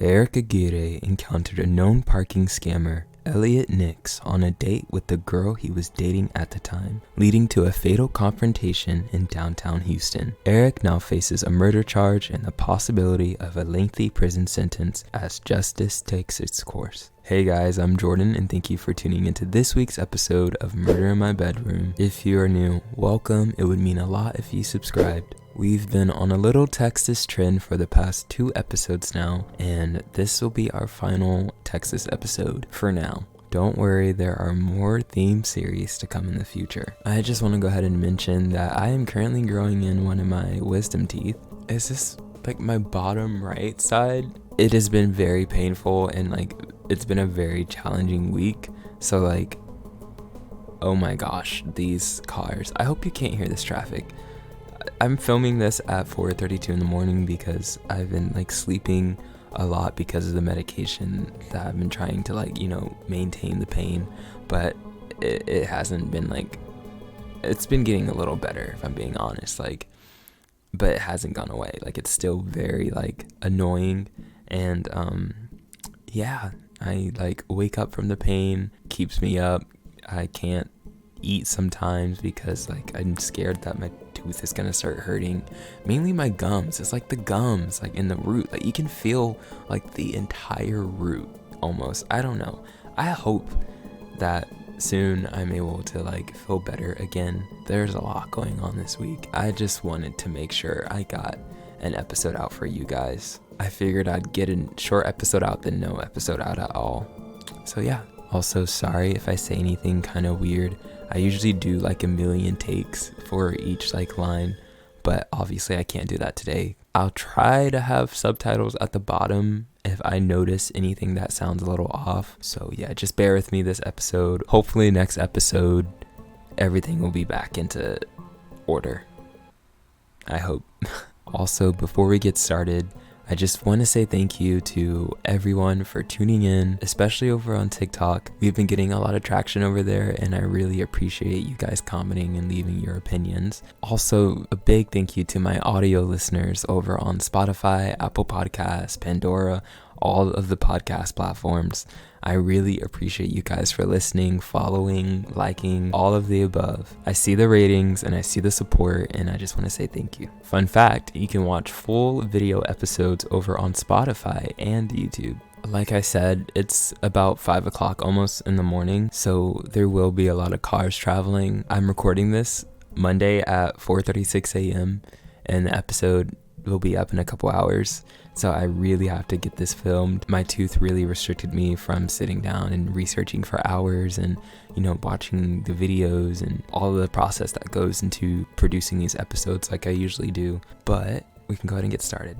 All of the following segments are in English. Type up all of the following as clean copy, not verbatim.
Erick Aguirre encountered a known parking scammer, Elliot Nix, on a date with the girl he was dating at the time, leading to a fatal confrontation in downtown Houston. Erick now faces a murder charge and the possibility of a lengthy prison sentence as justice takes its course. Hey guys, I'm Jordan and thank you for tuning into this week's episode of Murder in My Bedroom. If you are new, welcome. It would mean a lot if you subscribed. We've been on a little Texas trend for the past 2 episodes now, and this will be our final Texas episode for now. Don't worry, there are more theme series to come in the future. I just want to go ahead and mention that I am currently growing in one of my wisdom teeth. Is this like my bottom right side? It has been very painful and it's been a very challenging week. So oh my gosh, these cars. I hope you can't hear this traffic. I'm filming this at 4:32 in the morning because I've been sleeping a lot because of the medication that I've been trying to maintain the pain, but it hasn't been it's been getting a little better if I'm being honest, but it hasn't gone away. It's still very annoying, and yeah, I wake up from the pain, keeps me up. I can't eat sometimes because I'm scared that my tooth is gonna start hurting. Mainly my gums. It's the gums in the root. You can feel the entire root almost. I don't know. I hope that soon I'm able to feel better again. There's a lot going on this week. I just wanted to make sure I got an episode out for you guys. I figured I'd get a short episode out than no episode out at all. So yeah. Also, sorry if I say anything kind of weird. I usually do a million takes for each line, but obviously I can't do that today. I'll try to have subtitles at the bottom if I notice anything that sounds a little off. So yeah, just bear with me this episode. Hopefully next episode, everything will be back into order. I hope. Also, before we get started, I just want to say thank you to everyone for tuning in, especially over on TikTok. We've been getting a lot of traction over there, and I really appreciate you guys commenting and leaving your opinions. Also, a big thank you to my audio listeners over on Spotify, Apple Podcasts, Pandora, all of the podcast platforms. I really appreciate you guys for listening, following, liking, all of the above. I see the ratings and I see the support, and I just want to say thank you. Fun fact, you can watch full video episodes over on Spotify and YouTube. Like I said, it's about 5 o'clock almost in the morning, so there will be a lot of cars traveling. I'm recording this Monday at 4:36 a.m. and the episode will be up in a couple hours. So I really have to get this filmed. My tooth really restricted me from sitting down and researching for hours and, watching the videos and all of the process that goes into producing these episodes like I usually do. But we can go ahead and get started.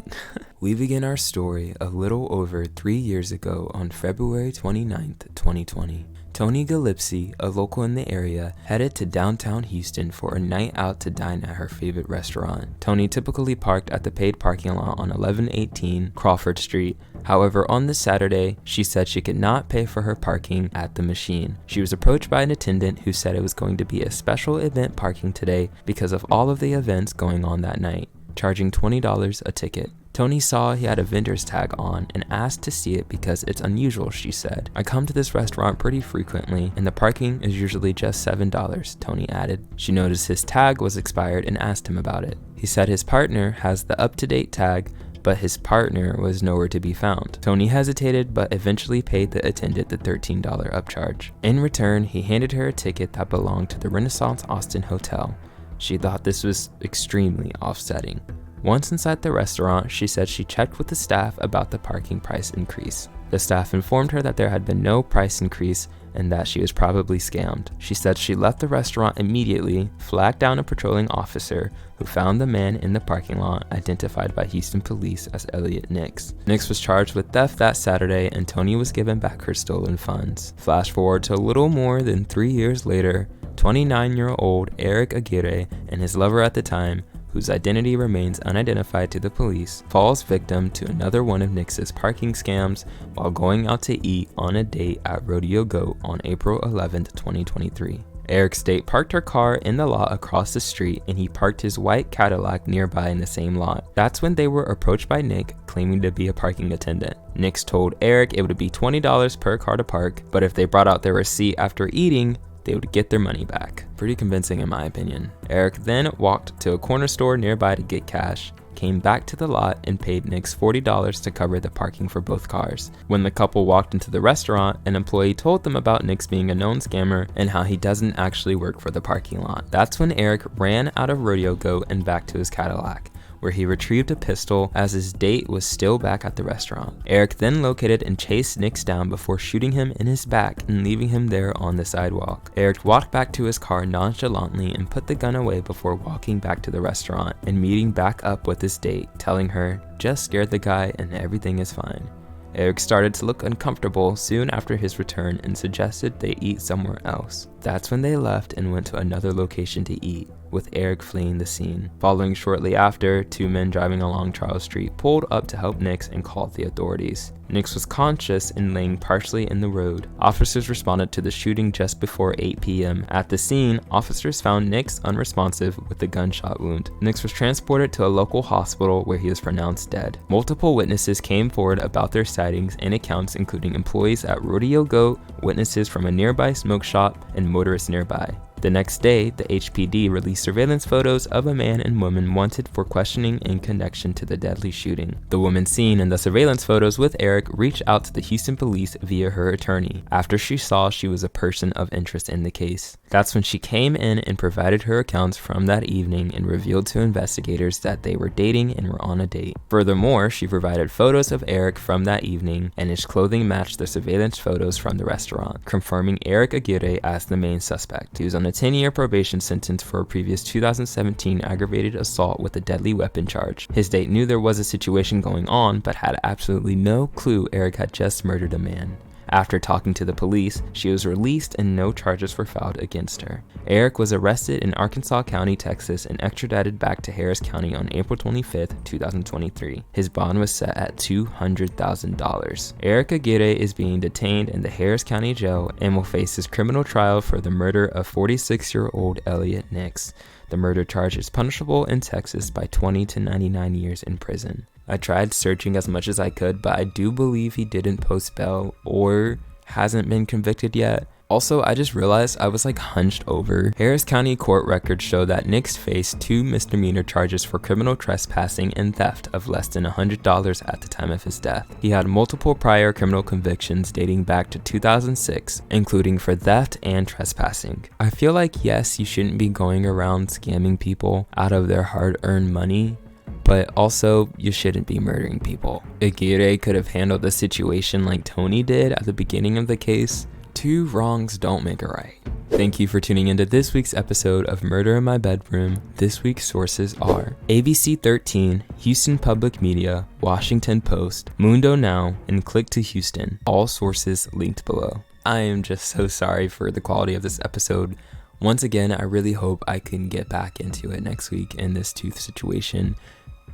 We begin our story a little over 3 years ago on February 29th, 2020. Tony Gillespie, a local in the area, headed to downtown Houston for a night out to dine at her favorite restaurant. Tony typically parked at the paid parking lot on 1118 Crawford Street. However, on this Saturday, she said she could not pay for her parking at the machine. She was approached by an attendant who said it was going to be a special event parking today because of all of the events going on that night, charging $20 a ticket. Tony saw he had a vendor's tag on and asked to see it because it's unusual, she said. I come to this restaurant pretty frequently and the parking is usually just $7, Tony added. She noticed his tag was expired and asked him about it. He said his partner has the up-to-date tag, but his partner was nowhere to be found. Tony hesitated but eventually paid the attendant the $13 upcharge. In return, he handed her a ticket that belonged to the Renaissance Austin Hotel. She thought this was extremely offsetting. Once inside the restaurant, she said she checked with the staff about the parking price increase. The staff informed her that there had been no price increase and that she was probably scammed. She said she left the restaurant immediately, flagged down a patrolling officer who found the man in the parking lot, identified by Houston police as Elliot Nix. Nix was charged with theft that Saturday and Tony was given back her stolen funds. Flash forward to a little more than 3 years later, 29-year-old Erick Aguirre and his lover at the time, whose identity remains unidentified to the police, falls victim to another one of Nix's parking scams while going out to eat on a date at Rodeo Goat on April 11, 2023. Erick's date parked her car in the lot across the street, and he parked his white Cadillac nearby in the same lot. That's when they were approached by Nick, claiming to be a parking attendant. Nix told Erick it would be $20 per car to park, but if they brought out their receipt after eating, they would get their money back. Pretty convincing in my opinion. Erick then walked to a corner store nearby to get cash, came back to the lot, and paid Nix $40 to cover the parking for both cars. When the couple walked into the restaurant, an employee told them about Nix being a known scammer and how he doesn't actually work for the parking lot. That's when Erick ran out of Rodeo Goat and back to his Cadillac, where he retrieved a pistol as his date was still back at the restaurant. Erick then located and chased Nix down before shooting him in his back and leaving him there on the sidewalk. Erick walked back to his car nonchalantly and put the gun away before walking back to the restaurant and meeting back up with his date, telling her, "Just scared the guy and everything is fine." Erick started to look uncomfortable soon after his return and suggested they eat somewhere else. That's when they left and went to another location to eat, with Erick fleeing the scene. Following shortly after, two men driving along Charles Street pulled up to help Nix and called the authorities. Nix was conscious and laying partially in the road. Officers responded to the shooting just before 8 p.m. At the scene, officers found Nix unresponsive with a gunshot wound. Nix was transported to a local hospital where he was pronounced dead. Multiple witnesses came forward about their sightings and accounts, including employees at Rodeo Goat, witnesses from a nearby smoke shop, and motorists nearby. The next day, the HPD released surveillance photos of a man and woman wanted for questioning in connection to the deadly shooting. The woman seen in the surveillance photos with Erick reached out to the Houston police via her attorney after she saw she was a person of interest in the case. That's when she came in and provided her accounts from that evening and revealed to investigators that they were dating and were on a date. Furthermore, she provided photos of Erick from that evening, and his clothing matched the surveillance photos from the restaurant, confirming Erick Aguirre as the main suspect. He was on a 10-year probation sentence for a previous 2017 aggravated assault with a deadly weapon charge. His date knew there was a situation going on, but had absolutely no clue Erick had just murdered a man. After talking to the police, she was released and no charges were filed against her. Erick was arrested in Arkansas County, Texas, and extradited back to Harris County on April 25, 2023. His bond was set at $200,000. Erick Aguirre is being detained in the Harris County Jail and will face his criminal trial for the murder of 46-year-old Elliot Nix. The murder charge is punishable in Texas by 20 to 99 years in prison. I tried searching as much as I could, but I do believe he didn't post bail or hasn't been convicted yet. Also, I just realized I was hunched over. Harris County court records show that Nix faced 2 misdemeanor charges for criminal trespassing and theft of less than $100 at the time of his death. He had multiple prior criminal convictions dating back to 2006, including for theft and trespassing. I feel like, yes, you shouldn't be going around scamming people out of their hard-earned money, but also you shouldn't be murdering people. Aguirre could have handled the situation like Tony did at the beginning of the case. 2 wrongs don't make a right. Thank you for tuning into this week's episode of Murder in My Bedroom. This week's sources are ABC 13, Houston Public Media, Washington Post, Mundo Now, and Click to Houston. All sources linked below. I am just so sorry for the quality of this episode. Once again, I really hope I can get back into it next week and this tooth situation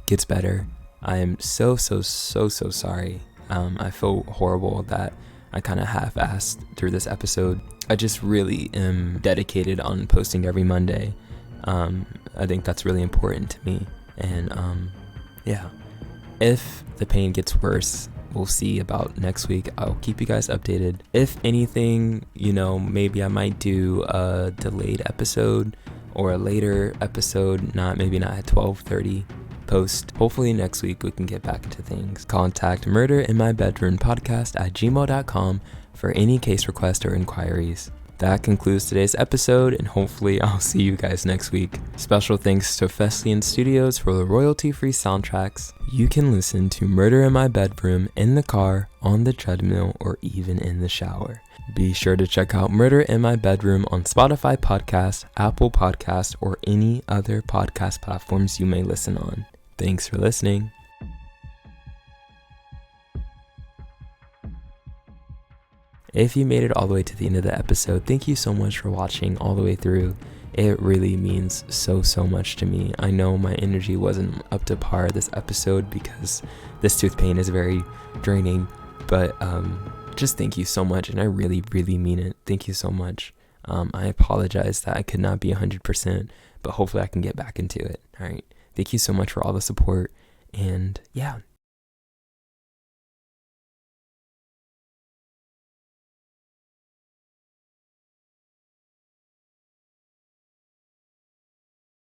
gets better. I am so sorry. I feel horrible that I kind of half-assed through this episode. I just really am dedicated on posting every Monday. I think that's really important to me. And yeah, if the pain gets worse, we'll see about next week. I'll keep you guys updated. If anything, maybe I might do a delayed episode or a later episode, maybe not at 12:30 post. Hopefully next week we can get back into things. Contact murderinmybedroompodcast@gmail.com for any case requests or inquiries. That concludes today's episode, and hopefully I'll see you guys next week. Special thanks to Fesliyan Studios for the royalty-free soundtracks. You can listen to Murder in My Bedroom in the car, on the treadmill, or even in the shower. Be sure to check out Murder in My Bedroom on Spotify Podcast, Apple Podcast, or any other podcast platforms you may listen on. Thanks for listening. If you made it all the way to the end of the episode, thank you so much for watching all the way through. It really means so much to me. I know my energy wasn't up to par this episode because this tooth pain is very draining, but just thank you so much, and I really mean it. Thank you so much. I apologize that I could not be 100%, but hopefully I can get back into it. All right. Thank you so much for all the support. And yeah,